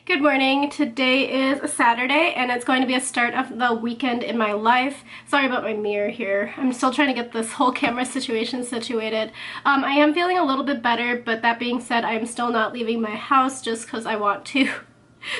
Good morning. Today is Saturday and it's going to be a start of the weekend in my life. Sorry about my mirror here. I'm still trying to get this whole camera situation situated. I am feeling a little bit better, but that being said, I'm still not leaving my house just because I want to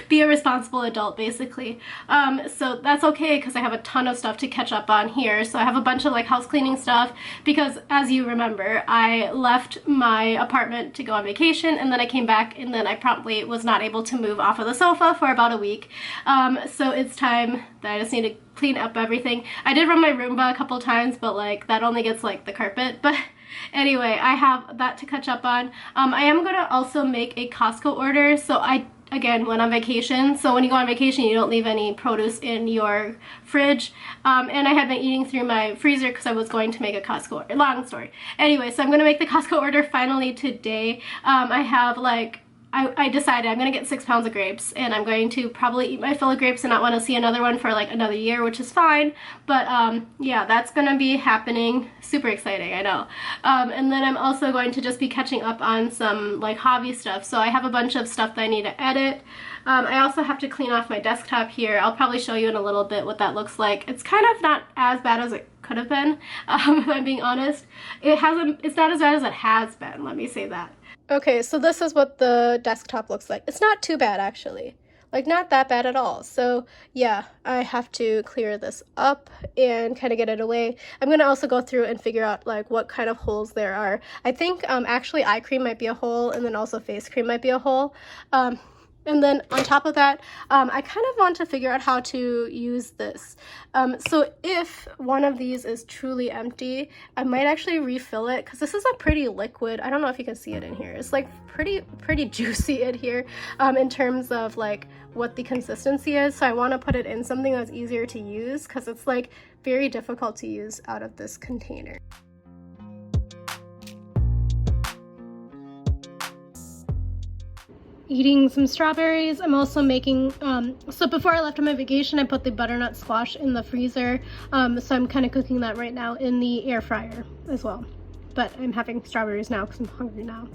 be a responsible adult, basically. So that's okay because I have a ton of stuff to catch up on here. So I have a bunch of like house cleaning stuff because, as you remember, I left my apartment to go on vacation and then I came back and then I promptly was not able to move off of the sofa for about a week. So it's time that I just need to clean up everything. I did run my Roomba a couple times, but like that only gets like the carpet. But anyway, I have that to catch up on. I am gonna also make a Costco order. So I again went on vacation, so when you go on vacation you don't leave any produce in your fridge, and I had been eating through my freezer because I was going to make a Costco order. Long story. Anyway, so I'm gonna make the Costco order finally today. I have like I decided I'm gonna get 6 pounds of grapes and I'm going to probably eat my fill of grapes and not want to see another one for like another year, which is fine. But yeah, that's gonna be happening. Super exciting, I know. And then I'm also going to just be catching up on some like hobby stuff. So I have a bunch of stuff that I need to edit. I also have to clean off my desktop here. I'll probably show you in a little bit what that looks like. It's kind of not as bad as it could have been, if I'm being honest. It's not as bad as it has been, let me say that. Okay, so this is what the desktop looks like. It's not too bad, actually. Like, not that bad at all. So, yeah, I have to clear this up and kind of get it away. I'm going to also go through and figure out, like, what kind of holes there are. I think, actually, eye cream might be a hole, and then also face cream might be a hole. And then on top of that, I kind of want to figure out how to use this. So if one of these is truly empty, I might actually refill it because this is a pretty liquid. I don't know if you can see it in here. It's like pretty juicy in here in terms of like what the consistency is. So I want to put it in something that's easier to use because it's like very difficult to use out of this container. Eating some strawberries. I'm also making, so before I left on my vacation, I put the butternut squash in the freezer. So I'm kind of cooking that right now in the air fryer as well. But I'm having strawberries now because I'm hungry now.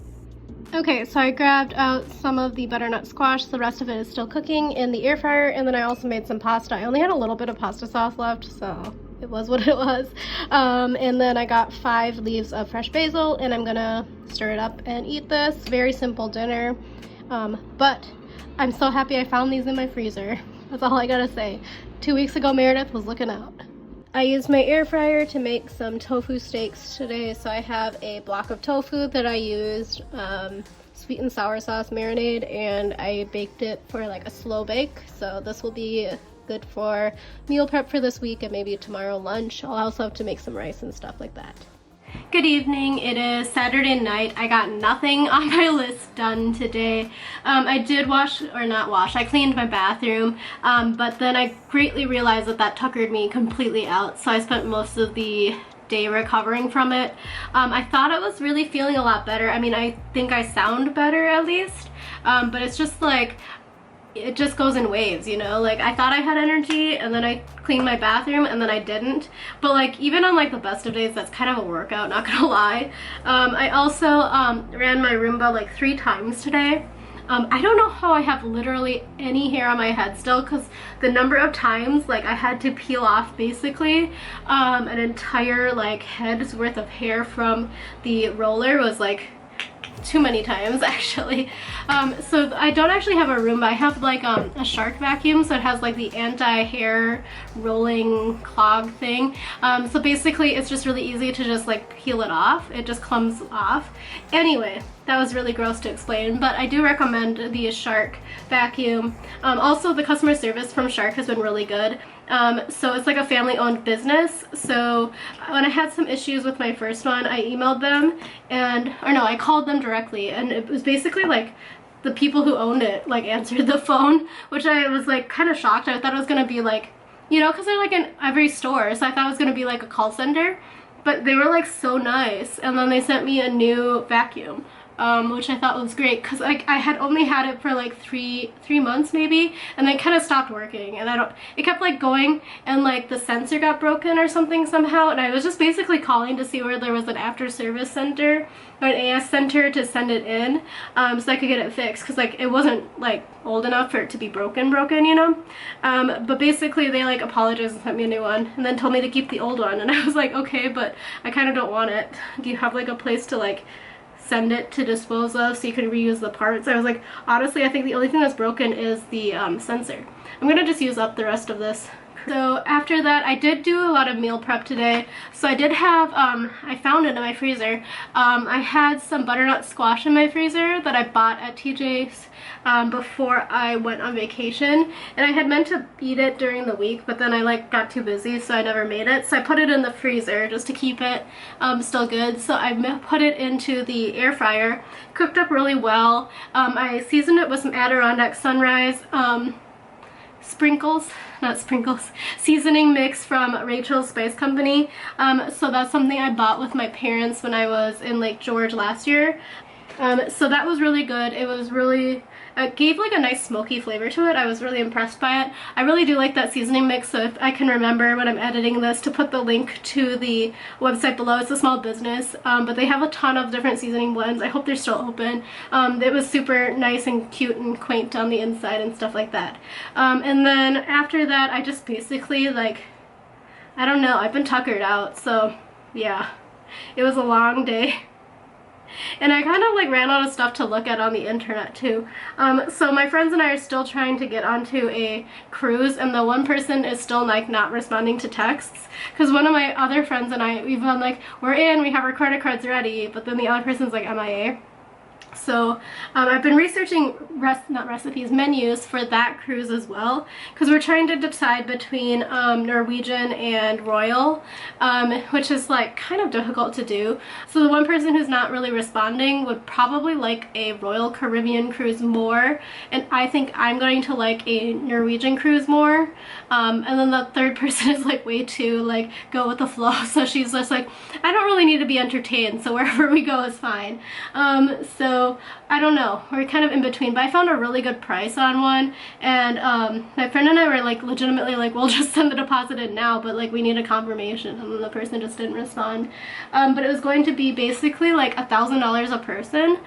Okay, so I grabbed out some of the butternut squash. The rest of it is still cooking in the air fryer. And then I also made some pasta. I only had a little bit of pasta sauce left, so it was what it was. And then I got 5 leaves of fresh basil and I'm gonna stir it up and eat this. Very simple dinner. But I'm so happy I found these in my freezer. That's all I gotta say. 2 weeks ago, Meredith was looking out. I used my air fryer to make some tofu steaks today. So I have a block of tofu that I used sweet and sour sauce marinade, and I baked it for like a slow bake. So this will be good for meal prep for this week and maybe tomorrow lunch. I'll also have to make some rice and stuff like that. Good evening. It is Saturday night. I got nothing on my list done today. I did I cleaned my bathroom, but then I greatly realized that that tuckered me completely out, so I spent most of the day recovering from it. I thought I was really feeling a lot better. I mean, I think I sound better at least, but it's just like, it just goes in waves, you know? Like, I thought I had energy and then I cleaned my bathroom and then I didn't. But like, even on like the best of days, that's kind of a workout, not gonna lie. I also ran my Roomba like 3 times today. I don't know how I have literally any hair on my head still, because the number of times like I had to peel off basically an entire like head's worth of hair from the roller was like too many times actually. So I don't actually have a Roomba. I have like a Shark vacuum, so it has like the anti-hair rolling clog thing. So basically it's just really easy to just like peel it off. It just comes off. Anyway, that was really gross to explain, but I do recommend the Shark vacuum. Also, the customer service from Shark has been really good. So it's like a family-owned business. So when I had some issues with my first one, I emailed them I called them directly, and it was basically like the people who owned it like answered the phone, which I was like kind of shocked. I thought it was gonna be like, you know, because they're like in every store, so I thought it was gonna be like a call center, but they were like so nice. And then they sent me a new vacuum. which I thought was great because like I had only had it for like three months maybe, and then kind of stopped working, and it kept like going, and like the sensor got broken or something somehow, and I was just basically calling to see where there was an after service center or an AS center to send it in, so I could get it fixed, because like it wasn't like old enough for it to be broken, you know. But basically they like apologized and sent me a new one, and then told me to keep the old one, and I was like, okay, but I kind of don't want it. Do you have like a place to like send it to dispose of so you can reuse the parts? I was like, honestly, I think the only thing that's broken is the sensor. I'm gonna just use up the rest of this. So after that, I did do a lot of meal prep today. So I did have, I found it in my freezer. I had some butternut squash in my freezer that I bought at TJ's before I went on vacation. And I had meant to eat it during the week, but then I like got too busy, so I never made it. So I put it in the freezer just to keep it still good. So I put it into the air fryer, cooked up really well. I seasoned it with some Adirondack Sunrise seasoning mix from Rachel's Spice Company. So that's something I bought with my parents when I was in Lake George last year. So that was really good. It was really, it gave like a nice smoky flavor to it. I was really impressed by it. I really do like that seasoning mix, so if I can remember when I'm editing this to put the link to the website below. It's a small business, but they have a ton of different seasoning blends. I hope they're still open. It was super nice and cute and quaint on the inside and stuff like that. And then after that, I just basically like, I don't know, I've been tuckered out, so yeah, it was a long day. And I kind of like ran out of stuff to look at on the internet too. So my friends and I are still trying to get onto a cruise, and the one person is still like not responding to texts, because one of my other friends and I, we've been like, we're in, we have our credit cards ready, but then the other person's like MIA. So I've been researching menus for that cruise as well, because we're trying to decide between Norwegian and Royal, which is like kind of difficult to do. So the one person who's not really responding would probably like a Royal Caribbean cruise more, and I think I'm going to like a Norwegian cruise more. And then the third person is like way too like go with the flow, so she's just like, I don't really need to be entertained, so wherever we go is fine. So I don't know, we're kind of in between, but I found a really good price on one, and my friend and I were like legitimately like, we'll just send the deposit in now, but like we need a confirmation, and then the person just didn't respond. But it was going to be basically like $1,000 a person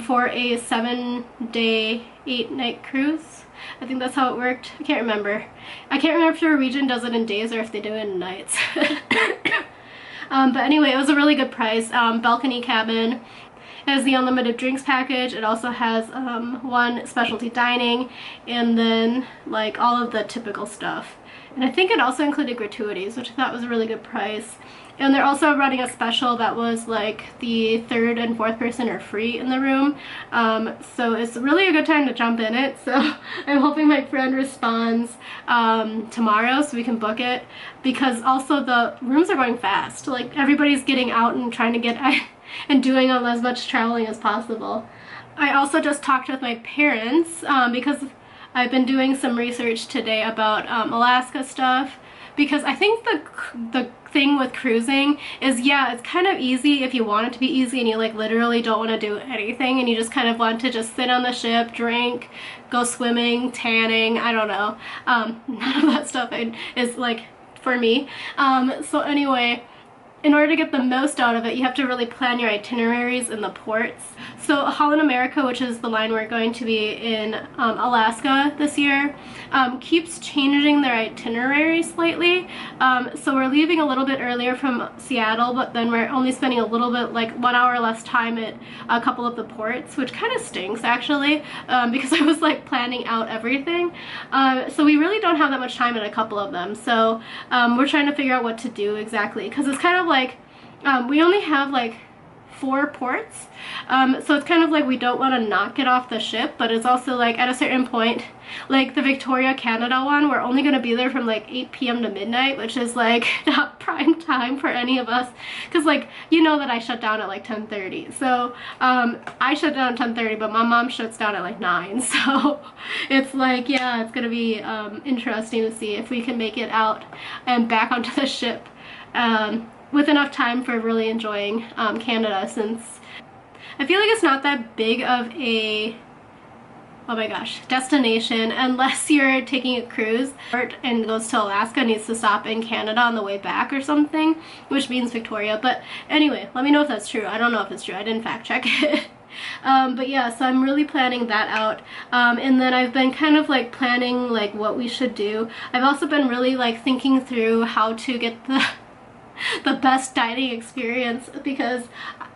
for a 7-day 8-night cruise. I think that's how it worked. I can't remember if Norwegian does it in days or if they do it in nights. But anyway, it was a really good price. Balcony cabin. It has the unlimited drinks package. It also has one specialty dining, and then like all of the typical stuff. And I think it also included gratuities, which I thought was a really good price. And they're also running a special that was like the 3rd and 4th person are free in the room. So it's really a good time to jump in it. So I'm hoping my friend responds tomorrow so we can book it, because also the rooms are going fast. Like everybody's getting out and trying to get and doing as much traveling as possible. I also just talked with my parents because I've been doing some research today about Alaska stuff, because I think the thing with cruising is, yeah, it's kind of easy if you want it to be easy and you like literally don't want to do anything and you just kind of want to just sit on the ship, drink, go swimming, tanning, I don't know. None of that stuff is like for me. So anyway, in order to get the most out of it, you have to really plan your itineraries in the ports. So Holland America, which is the line we're going to be in Alaska this year, keeps changing their itinerary slightly. So we're leaving a little bit earlier from Seattle, but then we're only spending a little bit, like 1 hour less time at a couple of the ports, which kind of stinks actually, because I was like planning out everything. So we really don't have that much time at a couple of them. So we're trying to figure out what to do exactly, because it's kind of like we only have like 4 ports, so it's kind of like we don't want to not get off the ship, but it's also like at a certain point, like the Victoria, Canada one, we're only going to be there from like 8 p.m. to midnight, which is like not prime time for any of us, because like you know that I shut down at like 10:30, so I shut down at 10:30, but my mom shuts down at like 9, so it's like, yeah, it's gonna be interesting to see if we can make it out and back onto the ship with enough time for really enjoying Canada, since I feel like it's not that big of a, oh my gosh, destination unless you're taking a cruise and goes to Alaska, needs to stop in Canada on the way back or something, which means Victoria. But anyway, let me know if that's true. I don't know if it's true. I didn't fact check it. But yeah, so I'm really planning that out. And then I've been kind of like planning like what we should do. I've also been really like thinking through how to get the best dining experience, because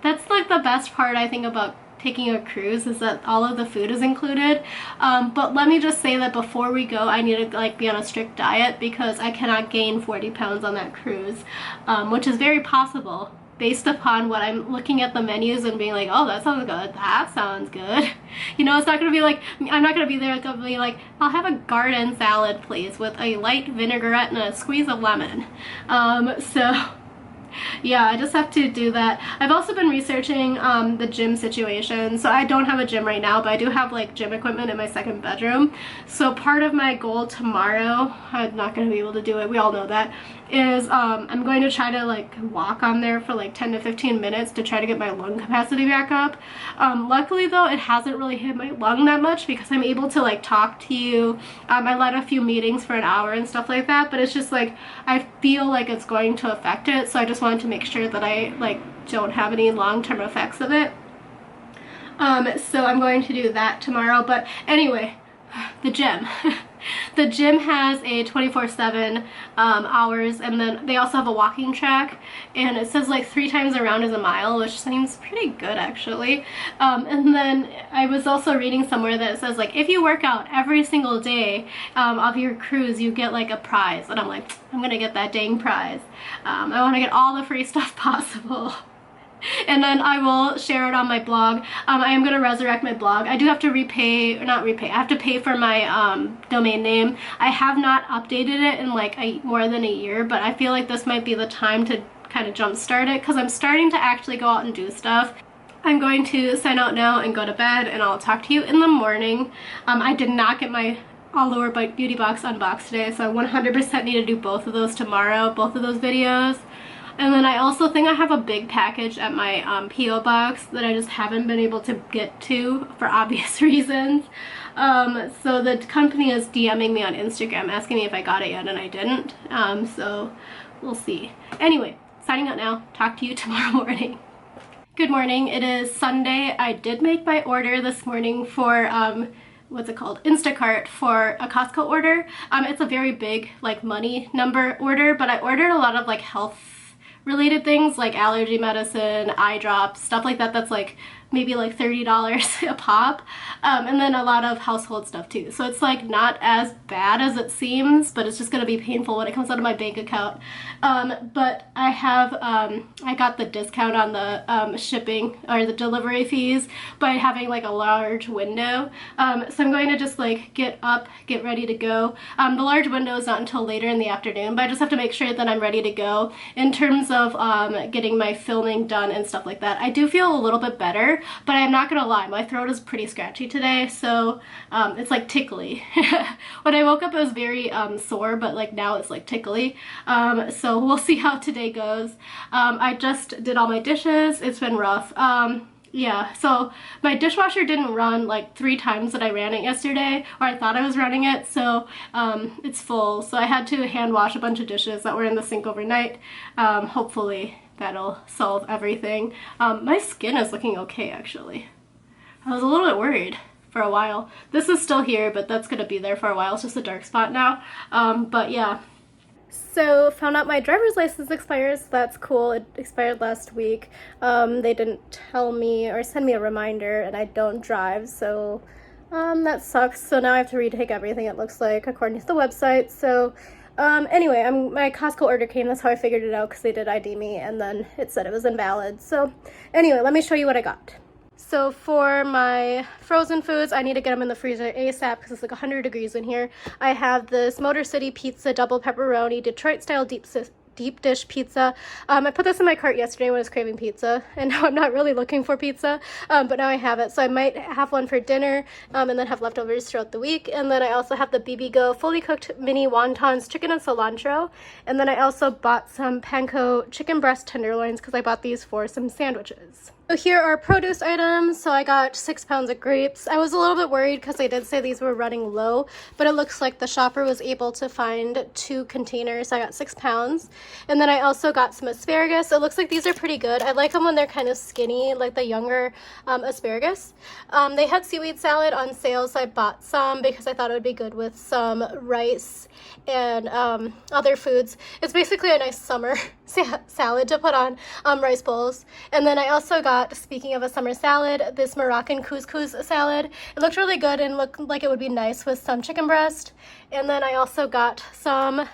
that's like the best part I think about taking a cruise, is that all of the food is included. But let me just say that before we go, I need to like be on a strict diet, because I cannot gain 40 pounds on that cruise, which is very possible based upon what I'm looking at the menus and being like, oh, that sounds good, that sounds good. You know, it's not gonna be like, I'm not gonna be there to be like, I'll have a garden salad please with a light vinaigrette and a squeeze of lemon. So yeah, I just have to do that. I've also been researching the gym situation. So I don't have a gym right now, but I do have like gym equipment in my second bedroom. So part of my goal tomorrow, I'm not going to be able to do it, we all know that, is I'm going to try to like walk on there for like 10 to 15 minutes to try to get my lung capacity back up. Luckily though, it hasn't really hit my lung that much, because I'm able to like talk to you. I led a few meetings for an hour and stuff like that, but it's just like I feel like it's going to affect it, so I just wanted to make sure that I like don't have any long-term effects of it. So I'm going to do that tomorrow. But anyway, the gym. The gym has a 24/7 hours, and then they also have a walking track, and it says like 3 times around is a mile, which seems pretty good actually. And then I was also reading somewhere that it says like if you work out every single day of your cruise, you get like a prize, and I'm like, I'm gonna get that dang prize. I want to get all the free stuff possible. And then I will share it on my blog. I am going to resurrect my blog. I do have to repay, or not repay, I have to pay for my domain name. I have not updated it in like more than a year, but I feel like this might be the time to kind of jumpstart it, because I'm starting to actually go out and do stuff. I'm going to sign out now and go to bed, and I'll talk to you in the morning. I did not get my all over beauty box unboxed today, so I 100% need to do both of those tomorrow, both of those videos. And then I also think I have a big package at my P.O. box that I just haven't been able to get to for obvious reasons. So the company is DMing me on Instagram asking me if I got it yet, and I didn't. So we'll see. Anyway, signing out now. Talk to you tomorrow morning. Good morning. It is Sunday. I did make my order this morning for what's it called, Instacart, for a Costco order. It's a very big like money number order, but I ordered a lot of like health related things like allergy medicine, eye drops, stuff like that. That's like maybe like $30 a pop, and then a lot of household stuff too. So it's like not as bad as it seems, but it's just gonna be painful when it comes out of my bank account. But I have I got the discount on the shipping or the delivery fees by having like a large window. So I'm going to just like get up, get ready to go. The large window is not until later in the afternoon, but I just have to make sure that I'm ready to go in terms of getting my filming done and stuff like that. I do feel a little bit better, but I'm not gonna lie, my throat is pretty scratchy today, so it's like tickly. When I woke up it was very sore, but like now it's like tickly. So we'll see how today goes. I just did all my dishes. It's been rough. Yeah, so my dishwasher didn't run like 3 times that I ran it yesterday, or I thought I was running it, so it's full. So I had to hand wash a bunch of dishes that were in the sink overnight. Hopefully that'll solve everything. My skin is looking okay actually. I was a little bit worried for a while. This is still here, but that's gonna be there for a while. It's just a dark spot now. But yeah. So found out my driver's license expires. That's cool. It expired last week. They didn't tell me or send me a reminder, and I don't drive, so that sucks. So now I have to retake everything, it looks like, according to the website. So anyway, my Costco order came. That's how I figured it out, because they did ID me, and then it said it was invalid. So anyway, let me show you what I got. So for my frozen foods, I need to get them in the freezer ASAP because it's like 100 degrees in here. I have this Motor City Pizza double pepperoni Detroit style deep dish pizza. I put this in my cart yesterday when I was craving pizza, and now I'm not really looking for pizza, but now I have it. So I might have one for dinner, and then have leftovers throughout the week. And then I also have the BB Go fully cooked mini wontons, chicken and cilantro. And then I also bought some panko chicken breast tenderloins because I bought these for some sandwiches. So here are produce items. So I got 6 pounds of grapes. I was a little bit worried because they did say these were running low, but it looks like the shopper was able to find 2 containers. So I got 6 pounds. And then I also got some asparagus. It looks like these are pretty good. I like them when they're kind of skinny, like the younger asparagus. They had seaweed salad on sale, so I bought some because I thought it would be good with some rice and other foods. It's basically a nice summer salad to put on rice bowls. And then I also got, speaking of a summer salad, this Moroccan couscous salad. It looked really good and looked like it would be nice with some chicken breast. And then I also got some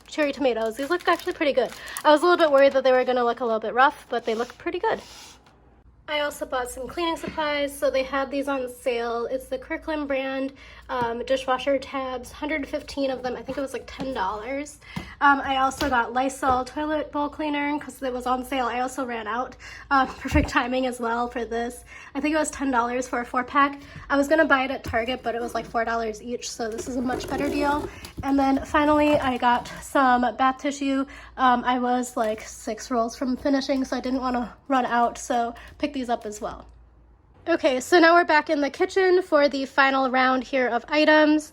cherry tomatoes. These look actually pretty good. I was a little bit worried that they were going to look a little bit rough, but they look pretty good. I also bought some cleaning supplies, so they had these on sale. It's the Kirkland brand dishwasher tabs, 115 of them. I think it was like $10. I also got Lysol toilet bowl cleaner because it was on sale. I also ran out. Perfect timing as well for this. I think it was $10 for a 4-pack. I was going to buy it at Target, but it was like $4 each, so this is a much better deal. And then finally, I got some bath tissue. I was like 6 rolls from finishing, so I didn't want to run out, so picked these up as well. Okay, so now we're back in the kitchen for the final round here of items.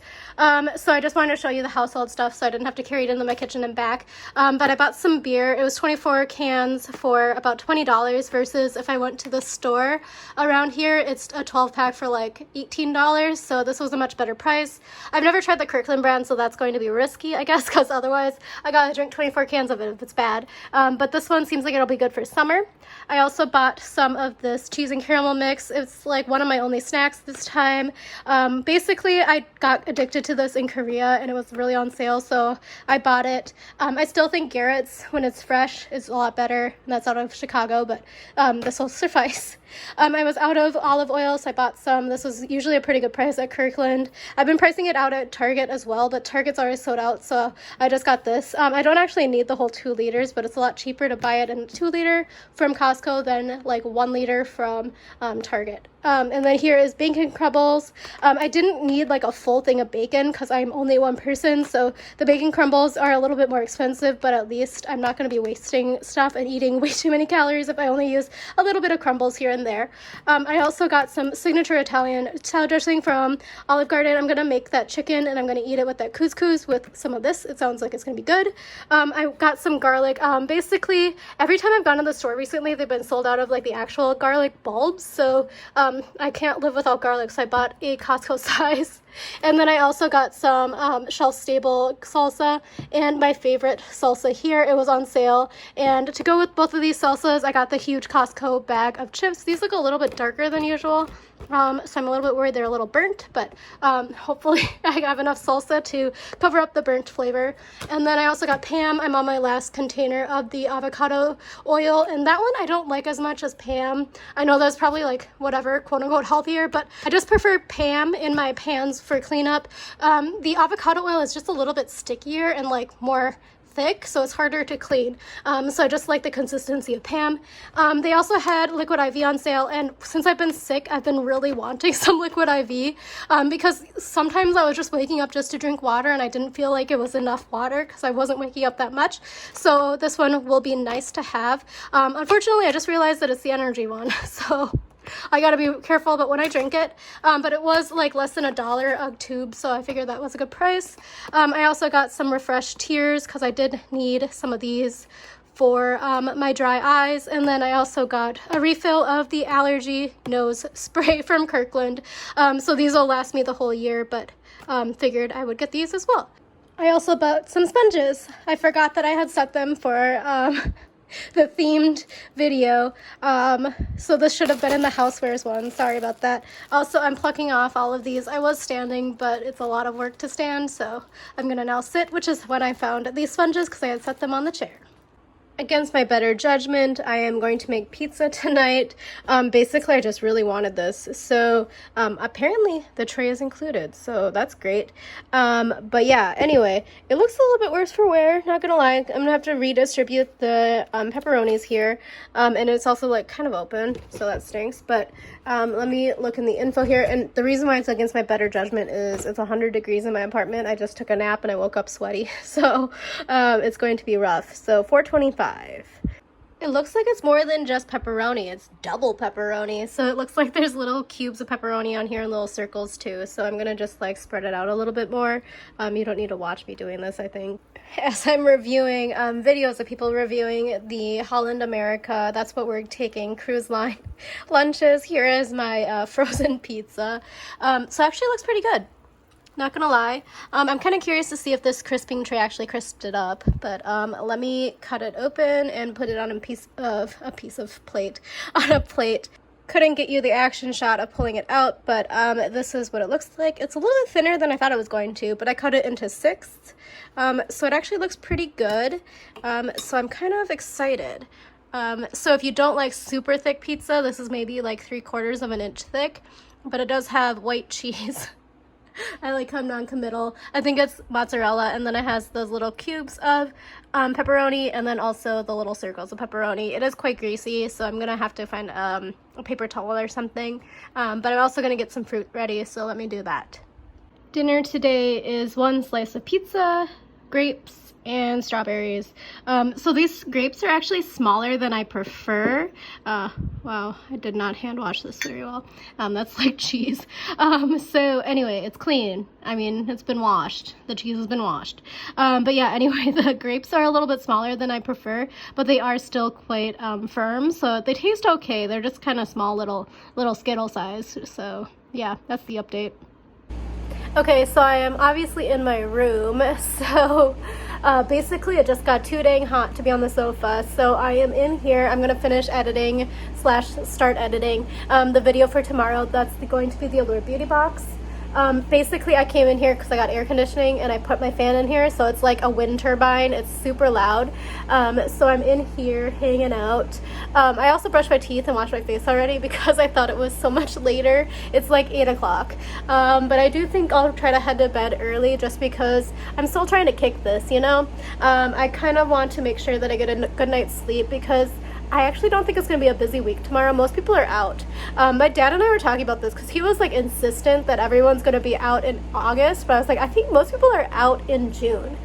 So I just wanted to show you the household stuff so I didn't have to carry it into my kitchen and back. But I bought some beer. It was 24 cans for about $20 versus if I went to the store around here, it's a 12-pack for like $18. So this was a much better price. I've never tried the Kirkland brand, so that's going to be risky, I guess, because otherwise I gotta drink 24 cans of it if it's bad. But this one seems like it'll be good for summer. I also bought some of this cheese and caramel mix. It's like one of my only snacks this time. Basically, I got addicted to this in Korea and it was really on sale, so I bought it. I still think Garrett's, when it's fresh, is a lot better, and that's out of Chicago, but this will suffice. I was out of olive oil, so I bought some. This was usually a pretty good price at Kirkland. I've been pricing it out at Target as well, but Target's already sold out, so I just got this. I don't actually need the whole 2 liters, but it's a lot cheaper to buy it in 2 liter from Costco than like 1 liter from Target. And then here is bacon crumbles. I didn't need like a full thing of bacon because I'm only one person, so the bacon crumbles are a little bit more expensive, but at least I'm not going to be wasting stuff and eating way too many calories if I only use a little bit of crumbles here and there. I also got some signature Italian salad dressing from Olive Garden. I'm going to make that chicken and I'm going to eat it with that couscous with some of this. It sounds like it's going to be good. I got some garlic. Basically, every time I've gone to the store recently, they've been sold out of like the actual garlic bulbs, so I can't live without garlic, so I bought a Costco size. And then I also got some shelf-stable salsa, and my favorite salsa here. It was on sale, and to go with both of these salsas, I got the huge Costco bag of chips. These look a little bit darker than usual, so I'm a little bit worried they're a little burnt, but hopefully I have enough salsa to cover up the burnt flavor. And then I also got Pam. I'm on my last container of the avocado oil, and that one I don't like as much as Pam. I know that's probably like whatever, quote-unquote healthier, but I just prefer Pam in my pans for cleanup. The avocado oil is just a little bit stickier and like more thick, so it's harder to clean. So I just like the consistency of Pam. They also had Liquid IV on sale, and since I've been sick, I've been really wanting some Liquid IV because sometimes I was just waking up just to drink water and I didn't feel like it was enough water because I wasn't waking up that much. So this one will be nice to have. Unfortunately, I just realized that it's the energy one, so I gotta be careful about when I drink it, but it was like less than $1 a tube, so I figured that was a good price. I also got some Refresh Tears because I did need some of these for my dry eyes, and then I also got a refill of the allergy nose spray from Kirkland, so these will last me the whole year, but figured I would get these as well. I also bought some sponges. I forgot that I had set them for the themed video, so this should have been in the housewares one. Sorry about that. Also, I'm plucking off all of these. I was standing, but it's a lot of work to stand, so I'm gonna now sit, which is when I found these sponges because I had set them on the chair. Against my better judgment, I am going to make pizza tonight. Basically, I just really wanted this. So apparently the tray is included, so that's great. But yeah, anyway, it looks a little bit worse for wear, not gonna lie. I'm gonna have to redistribute the pepperonis here. And it's also like kind of open, so that stinks. But let me look in the info here. And the reason why it's against my better judgment is it's 100 degrees in my apartment. I just took a nap and I woke up sweaty. So it's going to be rough. So 425. It looks like it's more than just pepperoni. It's double pepperoni. So it looks like there's little cubes of pepperoni on here and little circles too. So I'm gonna just like spread it out a little bit more. You don't need to watch me doing this, I think. As I'm reviewing videos of people reviewing the Holland America, that's what we're taking, cruise line lunches. Here is my frozen pizza. So actually it looks pretty good. Not gonna lie. I'm kind of curious to see if this crisping tray actually crisped it up, but let me cut it open and put it on a plate. On a plate. Couldn't get you the action shot of pulling it out, but this is what it looks like. It's a little bit thinner than I thought it was going to, but I cut it into sixths, so it actually looks pretty good. So I'm kind of excited. So if you don't like super thick pizza, this is maybe like 3/4 of an inch thick, but it does have white cheese. I like how I'm non-committal. I think it's mozzarella, and then it has those little cubes of pepperoni, and then also the little circles of pepperoni. It is quite greasy, so I'm gonna have to find a paper towel or something, but I'm also gonna get some fruit ready, so let me do that. Dinner today is 1 slice of pizza, grapes, and strawberries. So these grapes are actually smaller than I prefer. Wow, I did not hand wash this very well. That's like cheese. So anyway, it's clean. I mean, it's been washed. The cheese has been washed. But yeah, anyway, the grapes are a little bit smaller than I prefer, but they are still quite firm. So they taste okay. They're just kind of small little Skittle size. So yeah, that's the update. Okay, so I am obviously in my room, so basically it just got too dang hot to be on the sofa, so I am in here. I'm going to finish editing / start editing the video for tomorrow. That's going to be the Allure Beauty Box. Basically I came in here because I got air conditioning and I put my fan in here, so it's like a wind turbine. It's super loud. So I'm in here hanging out. I also brushed my teeth and washed my face already because I thought it was so much later. It's like 8 o'clock. But I do think I'll try to head to bed early just because I'm still trying to kick this, you know? I kind of want to make sure that I get a good night's sleep because I actually don't think it's going to be a busy week tomorrow. Most people are out. My dad and I were talking about this because he was like insistent that everyone's going to be out in August, but I was like, I think most people are out in June.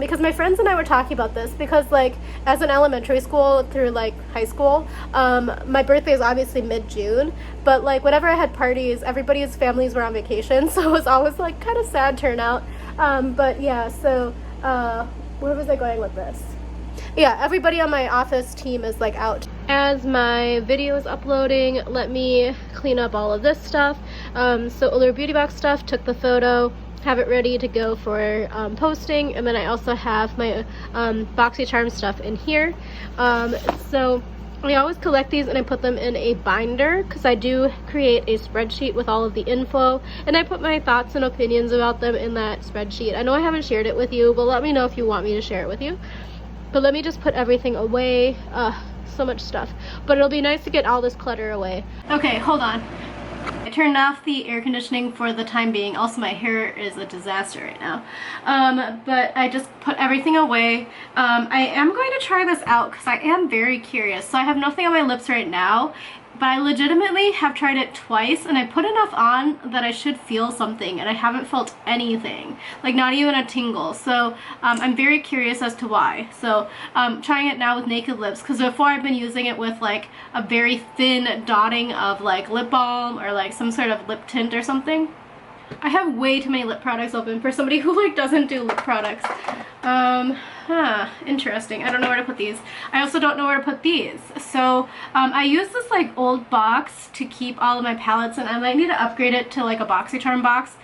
Because my friends and I were talking about this because like as an elementary school through like high school, my birthday is obviously mid-June, but like whenever I had parties, everybody's families were on vacation, so it was always like kind of sad turnout. But yeah, so where was I going with this? Yeah, everybody on my office team is like out. As my video is uploading, let me clean up all of this stuff. So Allure Beauty Box stuff, took the photo, have it ready to go for posting, and then I also have my BoxyCharm stuff in here. So I always collect these and I put them in a binder because I do create a spreadsheet with all of the info, and I put my thoughts and opinions about them in that spreadsheet. I know I haven't shared it with you, but let me know if you want me to share it with you. But let me just put everything away. So much stuff. But it'll be nice to get all this clutter away. Okay, hold on. I turned off the air conditioning for the time being. Also, my hair is a disaster right now. But I just put everything away. I am going to try this out because I am very curious. So I have nothing on my lips right now, but I legitimately have tried it twice and I put enough on that I should feel something, and I haven't felt anything, like not even a tingle. So I'm very curious as to why. So trying it now with naked lips, because before I've been using it with like a very thin dotting of like lip balm or like some sort of lip tint or something. I have way too many lip products open for somebody who like doesn't do lip products. Interesting. I don't know where to put these. I also don't know where to put these. So I use this like old box to keep all of my palettes, and I might need to upgrade it to like a BoxyCharm box,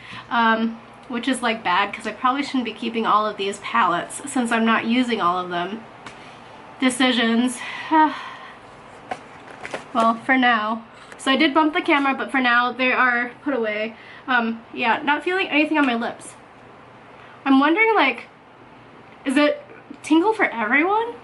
which is like bad because I probably shouldn't be keeping all of these palettes since I'm not using all of them. Decisions. Well, for now. So I did bump the camera, but for now they are put away. Yeah, not feeling anything on my lips. I'm wondering, like, is it tingle for everyone?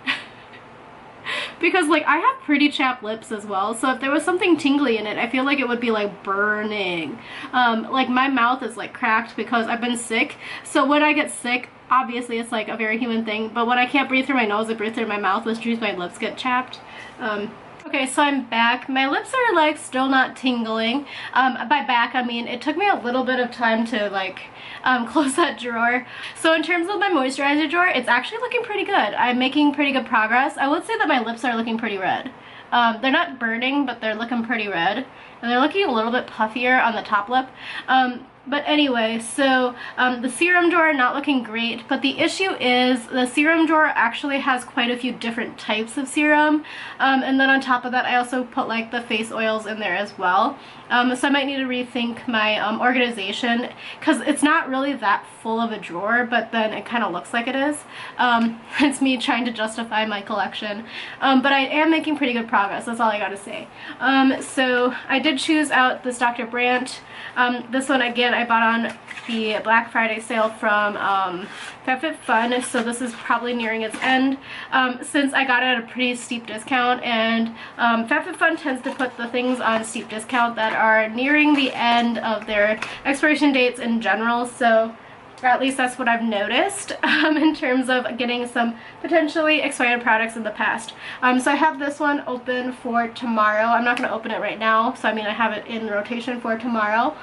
Because like I have pretty chapped lips as well, so if there was something tingly in it, I feel like it would be like burning. Like my mouth is like cracked because I've been sick, so when I get sick, obviously it's like a very human thing, but when I can't breathe through my nose, I breathe through my mouth, which means my lips get chapped. Okay, so I'm back. My lips are like still not tingling. By back, I mean it took me a little bit of time to like close that drawer. So in terms of my moisturizer drawer, it's actually looking pretty good. I'm making pretty good progress. I would say that my lips are looking pretty red. They're not burning, but they're looking pretty red. And they're looking a little bit puffier on the top lip. But anyway, so the serum drawer not looking great, but the issue is the serum drawer actually has quite a few different types of serum, and then on top of that I also put like the face oils in there as well. So I might need to rethink my organization, because it's not really that full of a drawer, but then it kind of looks like it is. It's me trying to justify my collection, but I am making pretty good progress, that's all I gotta say. So I did choose out this Dr. Brandt. This one again I bought on the Black Friday sale from FabFitFun, so this is probably nearing its end, since I got it at a pretty steep discount, and FabFitFun tends to put the things on steep discount that are nearing the end of their expiration dates in general, so at least that's what I've noticed in terms of getting some potentially expired products in the past. So I have this one open for tomorrow. I'm not going to open it right now, so I mean I have it in rotation for tomorrow.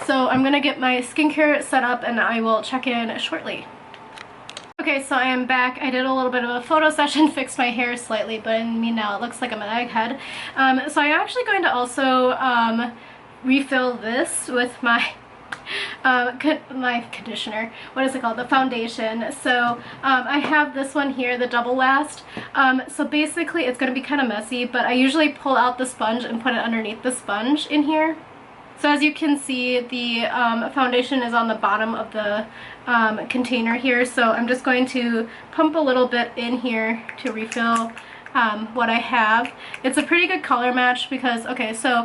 So I'm going to get my skincare set up and I will check in shortly. Okay, so I am back. I did a little bit of a photo session, fixed my hair slightly, but I mean now it looks like I'm an egghead. So I'm actually going to also refill this with my my conditioner. What is it called? The foundation. So I have this one here, the Double Last. So basically it's going to be kind of messy, but I usually pull out the sponge and put it underneath the sponge in here. So as you can see, the foundation is on the bottom of the container here, so I'm just going to pump a little bit in here to refill what I have. It's a pretty good color match because, okay, so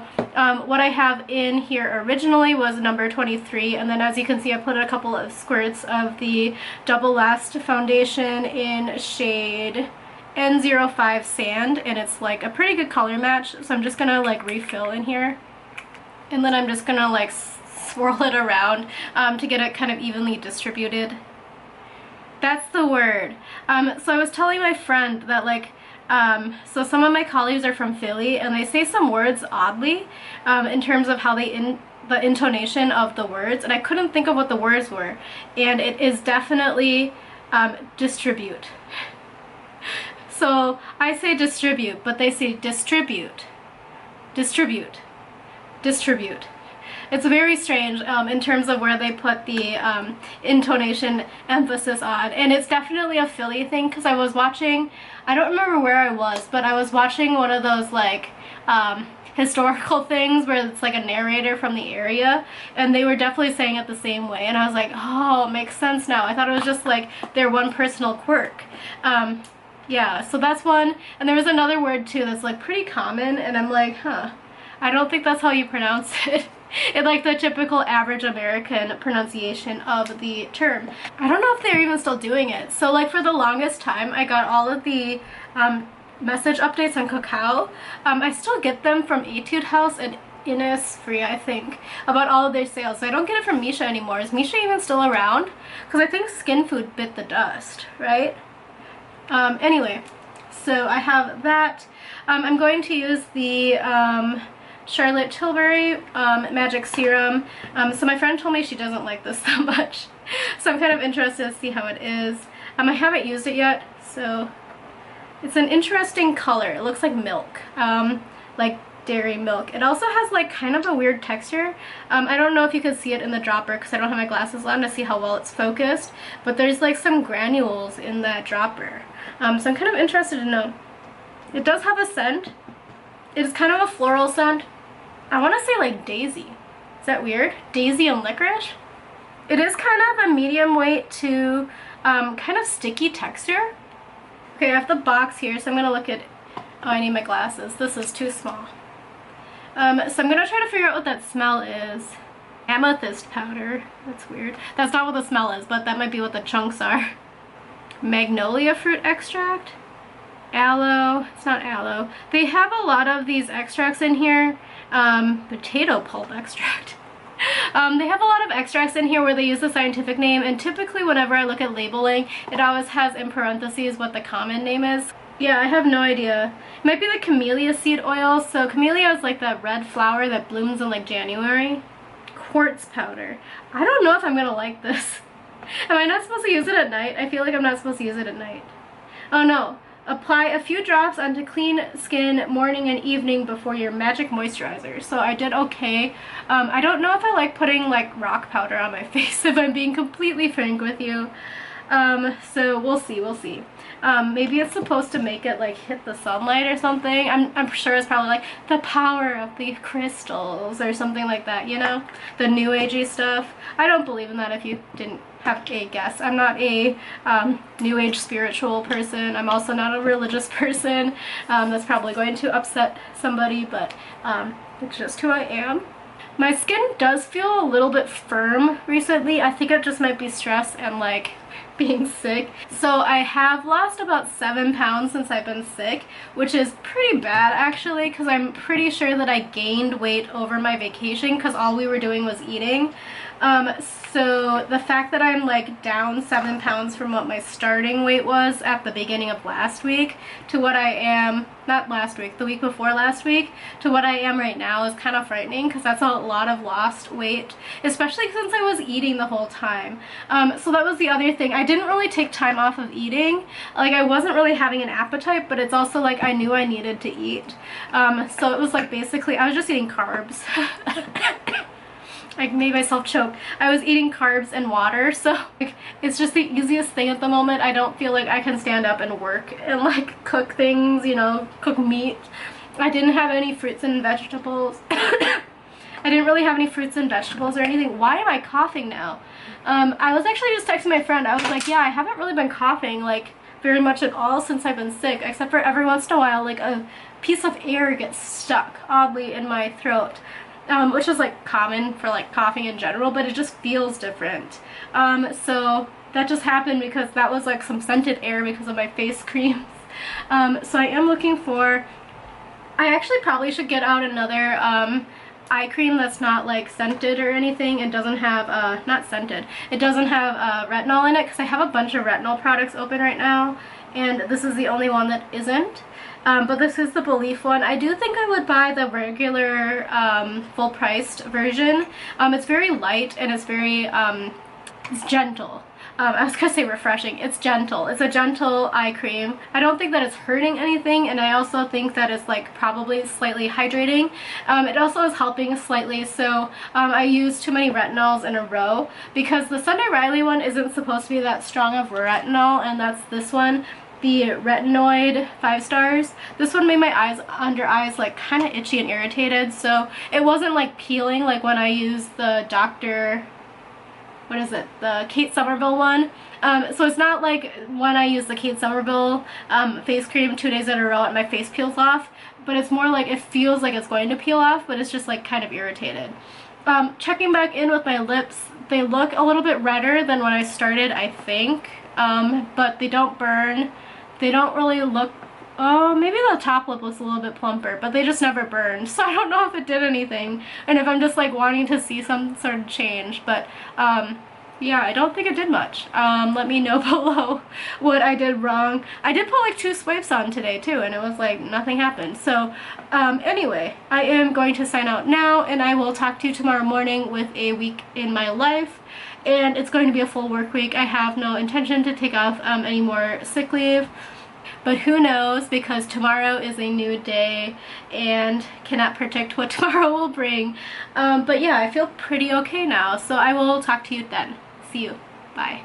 what I have in here originally was number 23, and then as you can see I put a couple of squirts of the Double Last foundation in shade N05 Sand, and it's like a pretty good color match, so I'm just gonna like refill in here. And then I'm just gonna like swirl it around to get it kind of evenly distributed. That's the word. So I was telling my friend that like, so some of my colleagues are from Philly and they say some words oddly in terms of how they the intonation of the words, and I couldn't think of what the words were, and it is definitely distribute. So I say distribute, but they say distribute. Distribute. Distribute. It's very strange in terms of where they put the intonation emphasis on, and it's definitely a Philly thing, because I was watching, I don't remember where I was, but I was watching one of those like historical things where it's like a narrator from the area, and they were definitely saying it the same way, and I was like, oh, it makes sense now. I thought it was just like their one personal quirk. Yeah, so that's one, and there was another word too that's like pretty common, and I'm like, huh, I don't think that's how you pronounce it. It's like the typical average American pronunciation of the term. I don't know if they're even still doing it. So like for the longest time I got all of the message updates on Cacao. I still get them from Etude House and Innisfree, I think, about all of their sales. So I don't get it from Misha anymore. Is Misha even still around? Because I think Skin Food bit the dust, right? Anyway, so I have that. I'm going to use the Charlotte Tilbury Magic Serum. So my friend told me she doesn't like this that much, so I'm kind of interested to see how it is. I haven't used it yet, so it's an interesting color. It looks like milk, like dairy milk. It also has like kind of a weird texture. I don't know if you can see it in the dropper because I don't have my glasses on to see how well it's focused, but there's like some granules in that dropper. So I'm kind of interested to know. It does have a scent. It's kind of a floral scent. I want to say like daisy. Is that weird? Daisy and licorice? It is kind of a medium weight to kind of sticky texture. Okay, I have the box here, so I'm going to look at... Oh, I need my glasses. This is too small. So I'm going to try to figure out what that smell is. Amethyst powder. That's weird. That's not what the smell is, but that might be what the chunks are. Magnolia fruit extract. Aloe. It's not aloe. They have a lot of these extracts in here. Potato pulp extract. They have a lot of extracts in here where they use the scientific name, and typically whenever I look at labeling, it always has in parentheses what the common name is. Yeah, I have no idea. It might be the camellia seed oil. So camellia is like that red flower that blooms in like January. Quartz powder. I don't know if I'm gonna like this. Am I not supposed to use it at night? I feel like I'm not supposed to use it at night. Oh no. Apply a few drops onto clean skin morning and evening before your magic moisturizer. So I did okay. I don't know if I like putting like rock powder on my face, if I'm being completely frank with you. So we'll see, we'll see. Maybe it's supposed to make it like hit the sunlight or something. I'm sure it's probably like the power of the crystals or something like that, you know? The new agey stuff. I don't believe in that if you didn't have a guess. I'm not a new age spiritual person. I'm also not a religious person. That's probably going to upset somebody, but it's just who I am. My skin does feel a little bit firm recently. I think it just might be stress and like being sick. So I have lost about 7 pounds since I've been sick, which is pretty bad actually, because I'm pretty sure that I gained weight over my vacation because all we were doing was eating. So the fact that I'm like down 7 pounds from what my starting weight was at the beginning of last week to what I am, not last week, the week before last week, to what I am right now is kind of frightening, because that's a lot of lost weight, especially since I was eating the whole time. So that was the other thing. I didn't really take time off of eating. Like, I wasn't really having an appetite, but it's also like I knew I needed to eat. So it was like basically I was just eating carbs. I made myself choke. I was eating carbs and water, so like, it's just the easiest thing at the moment. I don't feel like I can stand up and work and like cook things, you know, cook meat. I didn't have any fruits and vegetables. I didn't really have any fruits and vegetables or anything. Why am I coughing now? I was actually just texting my friend. I was like, yeah, I haven't really been coughing like very much at all since I've been sick, except for every once in a while like a piece of air gets stuck oddly in my throat. Which is like common for like coughing in general, but it just feels different. So that just happened because that was like some scented air because of my face creams. So I am looking for, I actually probably should get out another eye cream that's not like scented or anything. It doesn't have, not scented, it doesn't have retinol in it, because I have a bunch of retinol products open right now, and this is the only one that isn't. But this is the Belief one. I do think I would buy the regular full-priced version. It's very light and it's very, it's gentle. I was gonna say refreshing. It's gentle. It's a gentle eye cream. I don't think that it's hurting anything, and I also think that it's like probably slightly hydrating. It also is helping slightly, so I use too many retinols in a row because the Sunday Riley one isn't supposed to be that strong of retinol, and that's this one. The retinoid 5 stars. This one made my eyes, under eyes, like kind of itchy and irritated, so it wasn't like peeling like when I used the Dr. What is it? The Kate Somerville one. So it's not like when I use the Kate Somerville face cream 2 days in a row and my face peels off, but it's more like it feels like it's going to peel off, but it's just like kind of irritated. Checking back in with my lips, they look a little bit redder than when I started, I think, but they don't burn. They don't really look, oh, maybe the top lip looks a little bit plumper, but they just never burned, so I don't know if it did anything, and if I'm just like wanting to see some sort of change, but yeah, I don't think it did much. Let me know below what I did wrong. I did put like 2 swipes on today too, and it was like nothing happened. So anyway, I am going to sign out now, and I will talk to you tomorrow morning with a week in my life. And it's going to be a full work week. I have no intention to take off any more sick leave, but who knows, because tomorrow is a new day and cannot predict what tomorrow will bring. But yeah, I feel pretty okay now, so I will talk to you then. See you. Bye.